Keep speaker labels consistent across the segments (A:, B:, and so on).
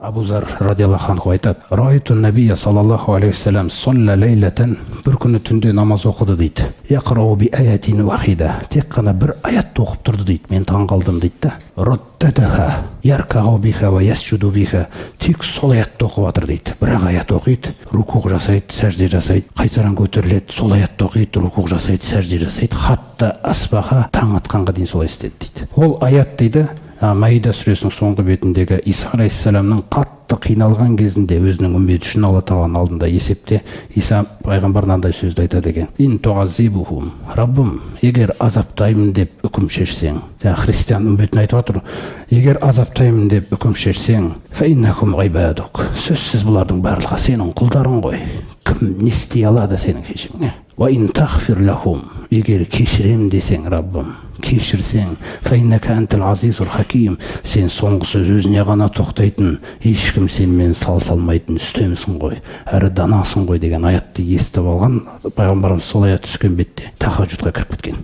A: Абу Зар радиаллаху анху айтады: "Раайту набия саллаллаху алейхи вассалам солла лейлатан", бір күні түнде намаз оқыды дейді. "Яқрау би аятин вахида", тек қана бір аят оқып тұрды дейді. Мен таң қалдым дейді да. "Раттадаха яркау биха ва ясджуду биха", тек сол аятты оқып жатыр дейді. Бірақ аят оқиды, рукуғ жасайды, сәжде жасайды, қайтадан көтеріледі, сол аятты оқиды, рукуғ жасайды, сәжде жасайды, хатта асбаха, таң атқанға дейін солай істеді дейді. Ол аят дейді Маида сүресінің соңғы бетіндегі Иса алейхиссаламның қатты қиналған кезінде өзінің үмбеті үшін Алла тағаланың алдында есепте Иса пайғамбар мынандай сөзді айтады екен: "Ин туғазибухум", Раббым, егер азаптаймын деп үкім шешсең, христиан үмбетін айтып отыр, егер азаптаймын деп үкім шешсең, фаиннахум ғибадук, сөзсіз бұлардың барлығы сенің құлдарың ғой. Кім не істей алады сенің шешіміңе? Ва ин тағфир лахум, егер кешірем десең, Раббым, кешірсең, фаиннака антал азизур хаким, сен соңғы сөз өзіне ғана тоқтайтын, ешкім сенімен салмайтын үстемсің ғой, әрі данасың ғой деген аятты естіп алған пайғамбарымыз сол аят түскен бетте тахаджудқа кіріп кеткен.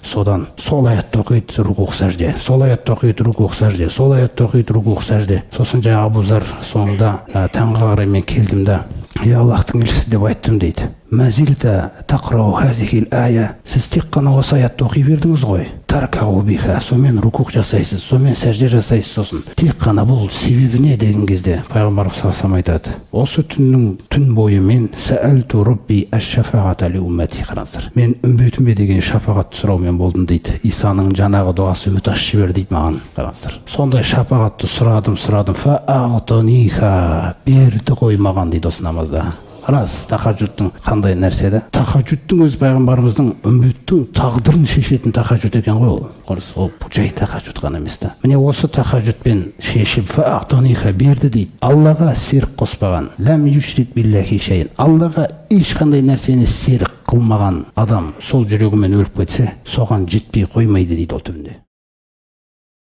A: Содан сол аятты оқиды, рукуғ сәжде, сол аятты оқиды, рукуғ сәжде, сол аятты оқиды, рукуғ сәжде. Сосын жаңа Абу Зар соңында таңға қарай мен келдім да, "Я Аллахтың елшісі" деп айттым дейді. "Мазилта тақрау хазихил ая", сіз тек қана осы аятты оқи бердіңіз ғой. "Таркау биха", сонымен рукуғ жасайсыз, сонымен сәжде жасайсыз. Сосын тек қана бұл себебі не деген кезде пайғамбар саллаллаху алейхи айтады: "Осы түн бойы мен сәәлту рабби аш-шафаата ли уммати", қараңыздар, мен үмбетіме деген шапағат сұраумен болдым дейді. Исаның жаңағы дұғасы үміт ашып жіберді дейді маған, қараңыздар. Сондай шапағатты сұрадым, фа ағтониха, берді ғой маған дейді осы намазда. Рас, тахаджудтың қандай нәрсе да? Тахаджудтың өз пайғамбарымыздың үмбеттің тағдырын шешетін тахаджуд екен ғой ол. Ол жай тахаджуд ғана емес та. Міне осы тахаджудпен шешіп фаътониха берді дейді. Аллаға серік қоспаған, ләм юшрик биллахи шайъан, Аллаға ешқандай нәрсені серік қылмаған адам сол жүрегімен өліп кетсе, соған жетпей қоймайды дейді ол түбінде.